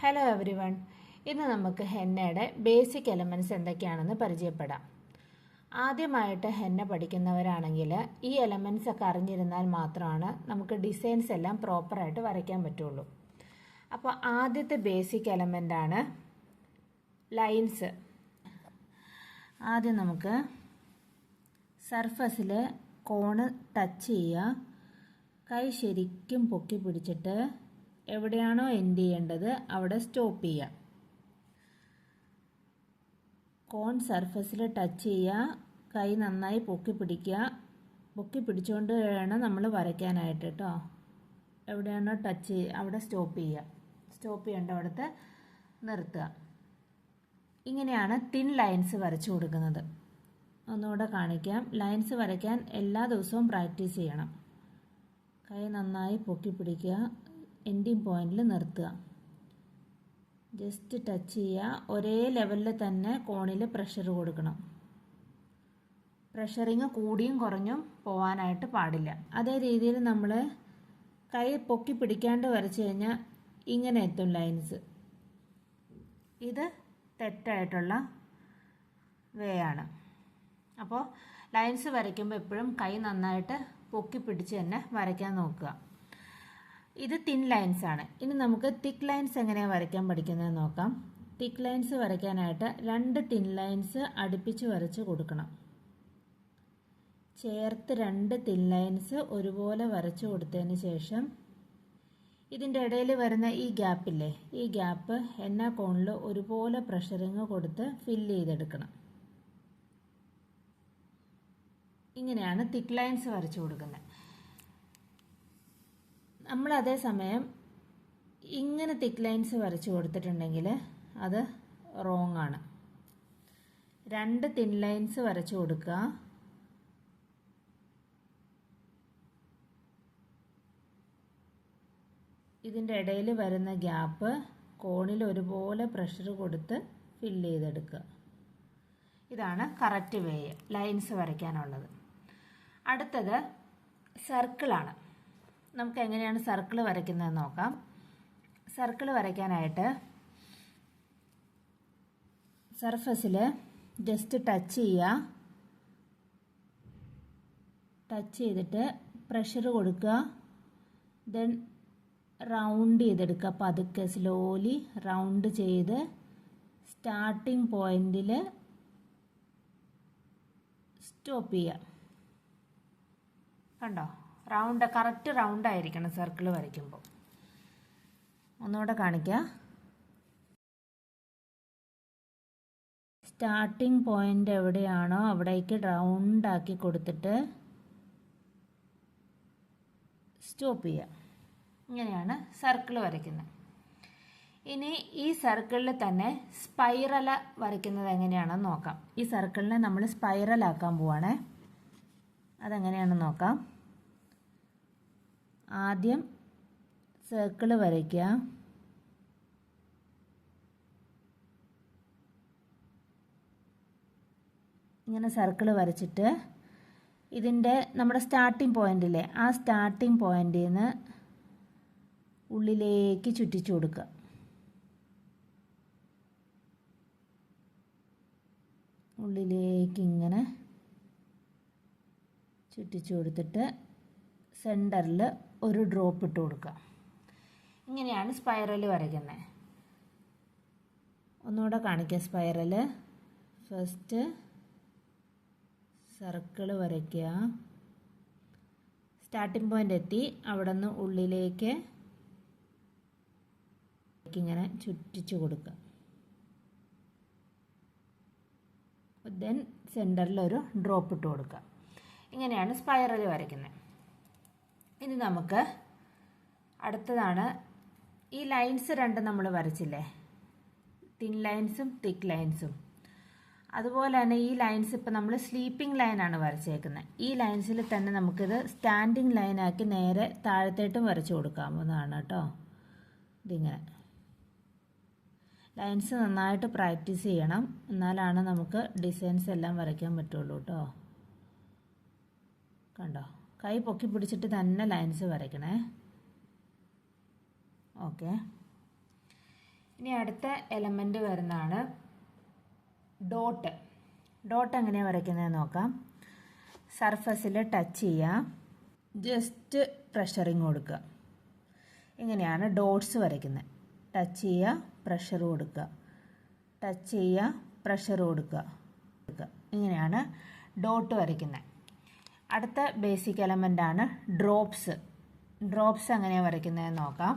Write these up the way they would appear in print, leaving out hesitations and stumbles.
Hello every one. ഇന്ന് നമുക്ക് ഹെന്നയുടെ basic elements എന്തൊക്കെയാണെന്ന് പരിചയപ്പെടാം. ആദ്യമായിട്ട് ഹെന്ന പഠിക്കുന്നവരാണെങ്കിൽ ഈ എലമെൻറ്റ്സ് ഒക്കെ അറിഞ്ഞിരുന്നാൽ മാത്രമാണ് നമുക്ക് ഡിസൈൻസ് എല്ലാം പ്രോപ്പറായിട്ട് വരയ്ക്കാൻ പറ്റുള്ളൂ. അപ്പോൾ ആദ്യത്തെ ബേസിക് എലമെൻ്റാണ് ലൈൻസ്. ആദ്യം നമുക്ക് സർഫസിൽ കോണ് ടച്ച് ചെയ്യുക. കൈ ശരിക്കും പൊക്കി പിടിച്ചിട്ട് എവിടെയാണോ എൻഡ് ചെയ്യേണ്ടത് അവിടെ സ്റ്റോപ്പ് ചെയ്യുക. കോൺ സർഫസിൽ ടച്ച് ചെയ്യുക, കൈ നന്നായി പൊക്കി പിടിക്കുക. പൊക്കി പിടിച്ചുകൊണ്ട് വേണം നമ്മൾ വരയ്ക്കാനായിട്ട് കേട്ടോ. എവിടെയാണോ ടച്ച് ചെയ്യുക അവിടെ സ്റ്റോപ്പ് ചെയ്യുക. സ്റ്റോപ്പ് ചെയ്യേണ്ട അവിടുത്തെ നിർത്തുക. ഇങ്ങനെയാണ് തിൻ ലൈൻസ് വരച്ചു കൊടുക്കുന്നത്. ഒന്നുകൂടെ കാണിക്കാം. ലൈൻസ് വരയ്ക്കാൻ എല്ലാ ദിവസവും പ്രാക്ടീസ് ചെയ്യണം. കൈ നന്നായി പൊക്കി പിടിക്കുക, എൻഡിങ് പോയിന്റിൽ നിർത്തുക. ജസ്റ്റ് ടച്ച് ചെയ്യുക. ഒരേ ലെവലിൽ തന്നെ കോണിൽ പ്രഷർ കൊടുക്കണം. പ്രഷറിങ് കൂടിയും കുറഞ്ഞും പോവാനായിട്ട് പാടില്ല. അതേ രീതിയിൽ നമ്മൾ കൈ പൊക്കി പിടിക്കാണ്ട് വരച്ചു കഴിഞ്ഞാൽ ഇങ്ങനെ എത്തും ലൈൻസ്. ഇത് തെറ്റായിട്ടുള്ള വേ ആണ്. അപ്പോൾ ലൈൻസ് വരയ്ക്കുമ്പോൾ എപ്പോഴും കൈ നന്നായിട്ട് പൊക്കി പിടിച്ച് തന്നെ വരയ്ക്കാൻ നോക്കുക. ഇത് തിൻ ലൈൻസ് ആണ്. ഇനി നമുക്ക് തിക്ക് ലൈൻസ് എങ്ങനെയാണ് വരയ്ക്കാൻ പഠിക്കുന്നത് നോക്കാം. തിക്ക് ലൈൻസ് വരയ്ക്കാനായിട്ട് 2 തിൻ ലൈൻസ് അടുപ്പിച്ച് വരച്ച് കൊടുക്കണം. ചേർത്ത് 2 തിൻ ലൈൻസ് ഒരുപോലെ വരച്ചു കൊടുത്തതിന് ശേഷം ഇതിൻ്റെ ഇടയിൽ വരുന്ന ഈ ഗ്യാപ്പില്ലേ, ഈ ഗ്യാപ്പ് ഹെന്ന കോണിൽ ഒരുപോലെ പ്രഷറിങ് കൊടുത്ത് ഫില്ല് ചെയ്തെടുക്കണം. ഇങ്ങനെയാണ് തിക്ക് ലൈൻസ് വരച്ചു കൊടുക്കുന്നത്. നമ്മൾ അതേസമയം ഇങ്ങനെ തിക്ക് ലൈൻസ് വരച്ചു കൊടുത്തിട്ടുണ്ടെങ്കിൽ അത് റോങ് ആണ്. 2 തിൻ ലൈൻസ് വരച്ചു കൊടുക്കുക. ഇതിൻ്റെ ഇടയിൽ വരുന്ന ഗ്യാപ്പ് കോണിൽ ഒരുപോലെ പ്രഷർ കൊടുത്ത് ഫില്ല് ചെയ്തെടുക്കുക. ഇതാണ് കറക്റ്റ് വേ ലൈൻസ് വരയ്ക്കാനുള്ളത്. അടുത്തത് സർക്കിളാണ്. നമുക്ക് എങ്ങനെയാണ് സർക്കിൾ വരയ്ക്കുന്നത് നോക്കാം. സർക്കിൾ വരയ്ക്കാനായിട്ട് സർഫസിൽ ജസ്റ്റ് ടച്ച് ചെയ്യുക. ടച്ച് ചെയ്തിട്ട് പ്രഷർ കൊടുക്കുക. ദെൻ റൗണ്ട് ചെയ്തെടുക്കുക. പതുക്കെ സ്ലോലി റൗണ്ട് ചെയ്ത് സ്റ്റാർട്ടിംഗ് പോയിന്റിൽ സ്റ്റോപ്പ് ചെയ്യുക. കണ്ടോ? റൗണ്ട്, കറക്റ്റ് റൗണ്ട് ആയിരിക്കണം സർക്കിൾ വരയ്ക്കുമ്പോൾ. ഒന്നുകൂടെ കാണിക്കുക. സ്റ്റാർട്ടിംഗ് പോയിന്റ് എവിടെയാണോ അവിടേക്ക് റൗണ്ട് ആക്കി കൊടുത്തിട്ട് സ്റ്റോപ്പ് ചെയ്യുക. ഇങ്ങനെയാണ് സർക്കിൾ വരയ്ക്കുന്നത്. ഇനി ഈ സർക്കിളിൽ തന്നെ സ്പൈറൽ വരയ്ക്കുന്നത് എങ്ങനെയാണെന്ന് നോക്കാം. ഈ സർക്കിളിനെ നമ്മൾ സ്പൈറൽ ആക്കാൻ പോവാണേ. അതെങ്ങനെയാണെന്ന് നോക്കാം. ആദ്യം സർക്കിൾ വരയ്ക്കുക. ഇങ്ങനെ സർക്കിൾ വരച്ചിട്ട് ഇതിൻ്റെ നമ്മുടെ സ്റ്റാർട്ടിംഗ് പോയിന്റിലെ ആ സ്റ്റാർട്ടിംഗ് പോയിന്റിൽ നിന്ന് ഉള്ളിലേക്ക് ചുറ്റിച്ചു കൊടുക്കുക. ഉള്ളിലേക്ക് ഇങ്ങനെ ചുറ്റിച്ചു കൊടുത്തിട്ട് സെൻറ്ററിൽ ഒരു ഡ്രോപ്പ് ഇട്ട് കൊടുക്കുക. ഇങ്ങനെയാണ് സ്പൈറൽ വരയ്ക്കുന്നത്. ഒന്നുകൂടെ കാണിക്കുക. സ്പൈറൽ ഫസ്റ്റ് സർക്കിൾ വരയ്ക്കുക. സ്റ്റാർട്ടിംഗ് പോയിന്റ് എത്തി, അവിടെ നിന്ന് ഉള്ളിലേക്ക് ഇങ്ങനെ ചുറ്റിച്ചു കൊടുക്കുക. ദെൻ സെൻറ്ററിൽ ഒരു ഡ്രോപ്പ് ഇട്ട് കൊടുക്കുക. ഇങ്ങനെയാണ് സ്പൈറൽ വരയ്ക്കുന്നത്. ഇനി നമുക്ക് അടുത്തതാണ് ഈ ലൈൻസ് 2 നമ്മൾ വരച്ചില്ലേ, തിൻ ലൈൻസും തിക്ക് ലൈൻസും. അതുപോലെ തന്നെ ഈ ലൈൻസ് ഇപ്പം നമ്മൾ സ്ലീപ്പിംഗ് ലൈനാണ് വരച്ചേക്കുന്നത്. ഈ ലൈൻസിൽ തന്നെ നമുക്കിത് സ്റ്റാൻഡിങ് ലൈനാക്കി നേരെ താഴത്തേട്ടും വരച്ചു കൊടുക്കാവുന്നതാണ് കേട്ടോ. ഇതിങ്ങനെ ലൈൻസ് നന്നായിട്ട് പ്രാക്ടീസ് ചെയ്യണം. എന്നാലാണ് നമുക്ക് ഡിസൈൻസ് എല്ലാം വരയ്ക്കാൻ പറ്റുള്ളൂ കേട്ടോ. കണ്ടോ? കൈ പൊക്കി പിടിച്ചിട്ട് തന്നെ ലൈൻസ് വരയ്ക്കണേ. ഓക്കെ. ഇനി അടുത്ത എലമെൻറ്റ് വരുന്നതാണ് ഡോട്ട്. ഡോട്ട് എങ്ങനെയാണ് വരയ്ക്കുന്നതെന്ന് നോക്കാം. സർഫസിൽ ടച്ച് ചെയ്യുക, ജസ്റ്റ് പ്രഷറിങ് കൊടുക്കുക. ഇങ്ങനെയാണ് ഡോട്ട്സ് വരയ്ക്കുന്നത്. ടച്ച് ചെയ്യുക, പ്രഷർ കൊടുക്കുക, ടച്ച് ചെയ്യുക, പ്രഷർ കൊടുക്കുക. ഇങ്ങനെയാണ് ഡോട്ട് വരയ്ക്കുന്നത്. അടുത്ത ബേസിക് എലമെൻ്റാണ് ഡ്രോപ്സ്. ഡ്രോപ്സ് എങ്ങനെയാണ് വരയ്ക്കുന്നതെന്ന് നോക്കാം.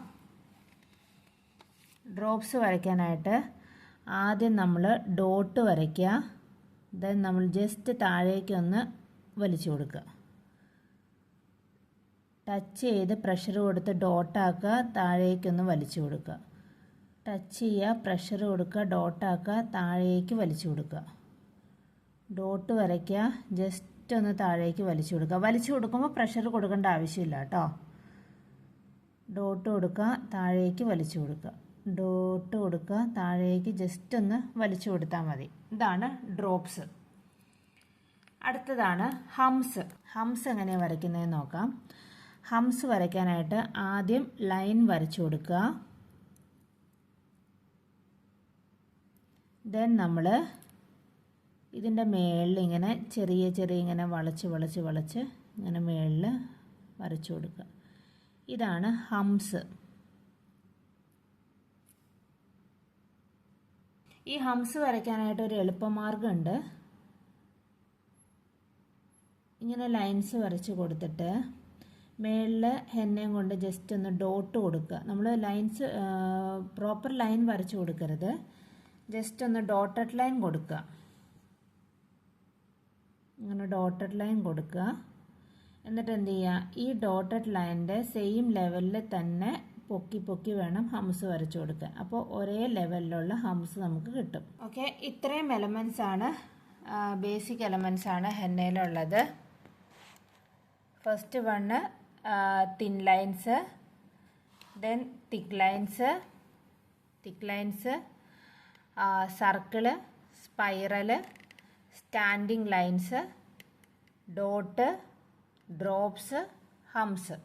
ഡ്രോപ്സ് വരയ്ക്കാനായിട്ട് ആദ്യം നമ്മൾ ഡോട്ട് വരയ്ക്കുക. ദെൻ നമ്മൾ ജസ്റ്റ് താഴേക്കൊന്ന് വലിച്ചു കൊടുക്കുക. ടച്ച് ചെയ്ത് പ്രഷർ കൊടുത്ത് ഡോട്ടാക്കുക, താഴേക്കൊന്ന് വലിച്ചു കൊടുക്കുക. ടച്ച് ചെയ്യുക, പ്രഷർ കൊടുക്കുക, ഡോട്ടാക്കുക, താഴേക്ക് വലിച്ചു കൊടുക്കുക. ഡോട്ട് വരയ്ക്കുക, ജസ്റ്റ് ഒന്ന് താഴേക്ക് വലിച്ചു കൊടുക്കുക. വലിച്ചു കൊടുക്കുമ്പോൾ പ്രഷർ കൊടുക്കേണ്ട ആവശ്യമില്ല കേട്ടോ. ഡോട്ട് കൊടുക്കുക, താഴേക്ക് വലിച്ചു കൊടുക്കുക. ഡോട്ട് കൊടുക്കുക, താഴേക്ക് ജസ്റ്റ് ഒന്ന് വലിച്ചു കൊടുത്താൽ മതി. ഇതാണ് ഡ്രോപ്സ്. അടുത്തതാണ് ഹംസ്. ഹംസ് എങ്ങനെയാണ് വരയ്ക്കുന്നതെന്ന് നോക്കാം. ഹംസ് വരയ്ക്കാനായിട്ട് ആദ്യം ലൈൻ വരച്ചു കൊടുക്കുക. ദെൻ നമ്മൾ ഇതിൻ്റെ മേളിൽ ഇങ്ങനെ ചെറിയ ചെറിയ ഇങ്ങനെ വളച്ച് ഇങ്ങനെ മേളിൽ വരച്ചു കൊടുക്കുക. ഇതാണ് ഹംസ്. ഈ ഹംസ് വരയ്ക്കാനായിട്ട് ഒരു എളുപ്പമാർഗ്ഗമുണ്ട്. ഇങ്ങനെ ലൈൻസ് വരച്ച് കൊടുത്തിട്ട് മേളിൽ ഹെന്നയും കൊണ്ട് ജസ്റ്റ് ഒന്ന് ഡോട്ട് കൊടുക്കുക. നമ്മൾ ലൈൻസ് പ്രോപ്പർ ലൈൻ വരച്ച് കൊടുക്കരുത്, ജസ്റ്റ് ഒന്ന് ഡോട്ടഡ് ലൈൻ കൊടുക്കുക. ഇങ്ങനെ ഡോട്ടഡ് ലൈൻ കൊടുക്കുക. എന്നിട്ട് എന്ത് ചെയ്യുക, ഈ ഡോട്ടഡ് ലൈനിൻ്റെ സെയിം ലെവലിൽ തന്നെ പൊക്കി വേണം ഹംസ് വരച്ചു കൊടുക്കാൻ. അപ്പോൾ ഒരേ ലെവലിലുള്ള ഹംസ് നമുക്ക് കിട്ടും. ഓക്കെ, ഇത്രയും എലമെൻറ്റ്സ് ആണ്, ബേസിക് എലമെൻറ്റ്സ് ആണ് ഹെന്നയിലുള്ളത്. First one thin lines, then thick lines, circle, spiral, standing lines, dot, drops, ഹംസ്.